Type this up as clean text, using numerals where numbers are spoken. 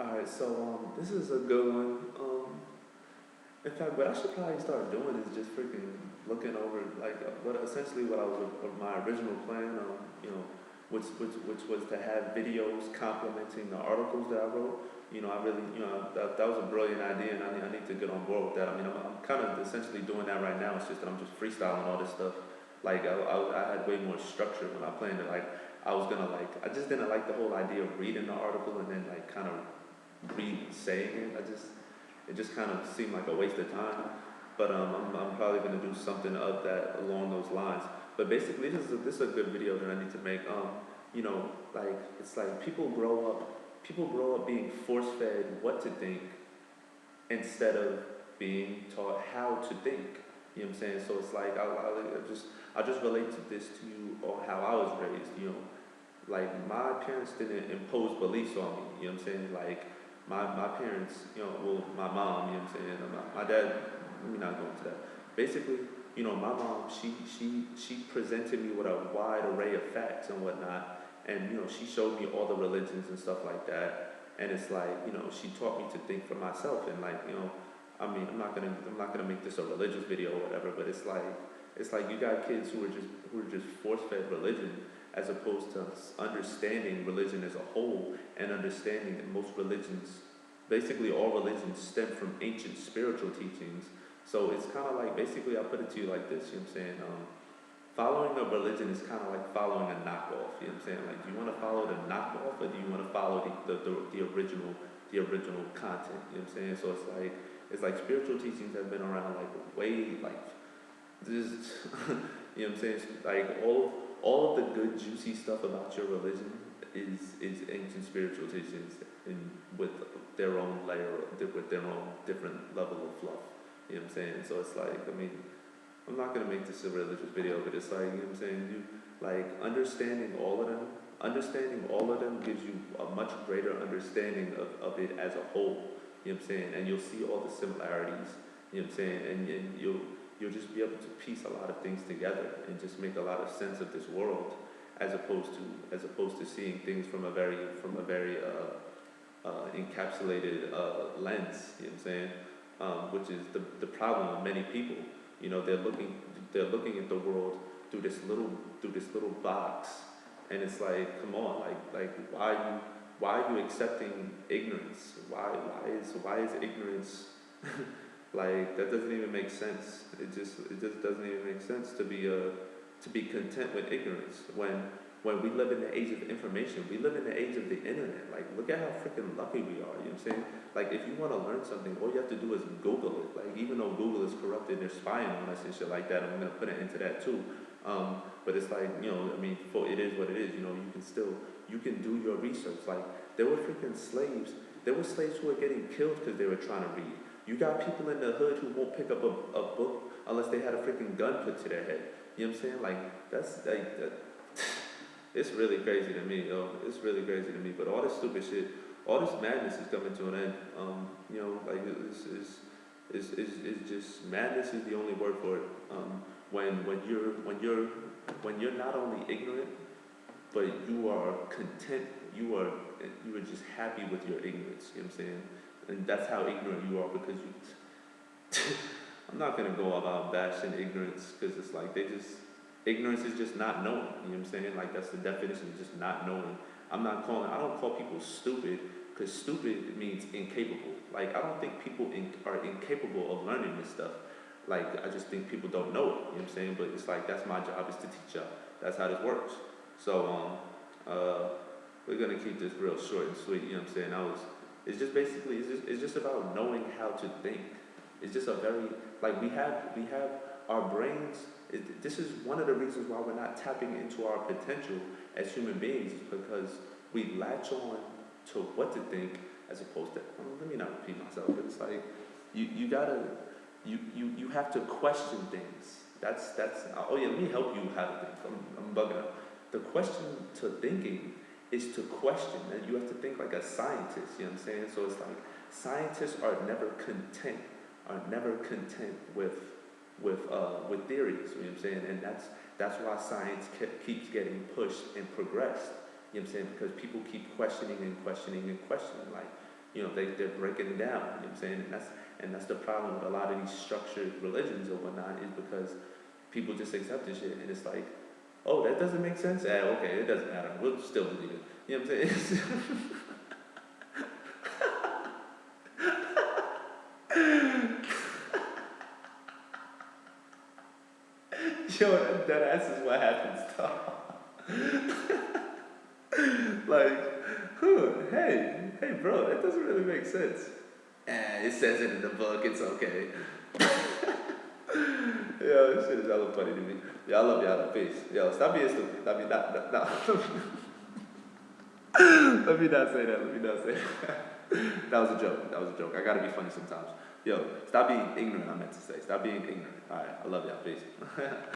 Alright, so this is a good one. In fact, what I should probably start doing is just freaking looking over like what I was my original plan, which was to have videos complementing the articles that I wrote. I really, that was a brilliant idea, and I need to get on board with that. I mean, I'm kind of essentially doing that right now. It's just that I'm just freestyling all this stuff. Like I had way more structure when I planned it. Like I was gonna like I just didn't like the whole idea of reading the article and then like kind of re-saying it. It just kind of seemed like a waste of time. But I'm probably gonna do something of that along those lines. But basically, this is a good video that I need to make. Like it's like people grow up being force fed what to think instead of being taught how to think. You know what I'm saying? So it's like I just relate to this to you on how I was raised. Like my parents didn't impose beliefs on me. You know what I'm saying? Like my parents, well, my mom, you know what I'm saying? My dad, let me not go into that. Basically, my mom, she presented me with a wide array of facts and whatnot, and she showed me all the religions and stuff like that. And it's like, she taught me to think for myself, and like, I mean, I'm not gonna make this a religious video or whatever, but it's like you got kids who are just force fed religion as opposed to understanding religion as a whole and understanding that most religions, basically all religions, stem from ancient spiritual teachings. So it's kind of like, basically, I put it to you like this, you know what I'm saying? Following a religion is kind of like following a knockoff, you know what I'm saying? Like, do you want to follow the knockoff or do you want to follow the original content, you know what I'm saying? So it's like spiritual teachings have been around like way, like, this, you know what I'm saying? Like all of the good juicy stuff about your religion is ancient spiritual teachings in with their own layer, with their own different level of fluff. You know what I'm saying? So it's like, I mean, I'm not gonna make this a religious video, but it's like, you know what I'm saying? You like understanding all of them gives you a much greater understanding of it as a whole. You know what I'm saying? And you'll see all the similarities. You know what I'm saying? And you'll just be able to piece a lot of things together and just make a lot of sense of this world, as opposed to seeing things from a very encapsulated lens. You know what I'm saying? Which is the problem of many people. They're looking at the world through this little box, and it's like, come on, like why are you accepting ignorance? Why is ignorance like, that doesn't even make sense. It just doesn't even make sense to be content with ignorance when we live in the age of information. We live in the age of the internet. Like, look at how freaking lucky we are. You know what I'm saying? Like, if you want to learn something, all you have to do is Google it. Like, even though Google is corrupted, they're spying on us and shit like that. I'm gonna put it into that too. But it's like, I mean, it is what it is. You can do your research. Like, there were freaking slaves. There were slaves who were getting killed because they were trying to read. You got people in the hood who won't pick up a book unless they had a freaking gun put to their head. You know what I'm saying? Like, that's like that. It's really crazy to me, yo. It's really crazy to me. But all this stupid shit, all this madness is coming to an end. Like it's just madness is the only word for it. When you're not only ignorant, but you are content. You are just happy with your ignorance. You know what I'm saying? And that's how ignorant you are, because you. I'm not gonna go about bashing ignorance, because it's like ignorance is just not knowing. You know what I'm saying? Like, that's the definition of just not knowing. I don't call people stupid, because stupid means incapable. Like, I don't think people are incapable of learning this stuff. Like, I just think people don't know it. You know what I'm saying? But it's like, that's my job, is to teach y'all. That's how this works. So we're gonna keep this real short and sweet. You know what I'm saying? It's just basically, it's just about knowing how to think. It's just a very, like, we have our brains. This is one of the reasons why we're not tapping into our potential as human beings, is because we latch on to what to think as opposed to, let me not repeat myself, but it's like, you have to question things. That's oh yeah, let me help you how to think. I'm bugging up. The question to thinking is to question, and you have to think like a scientist. You know what I'm saying? So it's like, scientists are never content with theories. You know what I'm saying? And that's why science keeps getting pushed and progressed. You know what I'm saying? Because people keep questioning and questioning and questioning. Like, they're breaking it down. You know what I'm saying? And that's the problem with a lot of these structured religions or whatnot, is because people just accept this shit, and it's like, oh, that doesn't make sense. Okay, it doesn't matter. We'll still believe it. You know what I'm saying? Yo, that ass is what happens, dog. Like, hey, bro, that doesn't really make sense. It says it in the book. It's okay. Yo, this shit is hella funny to me. Yo, I love y'all. Peace. Yo, stop being stupid. I mean, not. Let me not say that. That was a joke. I gotta be funny sometimes. Yo, stop being ignorant, I meant to say. Stop being ignorant. Alright, I love y'all. Peace.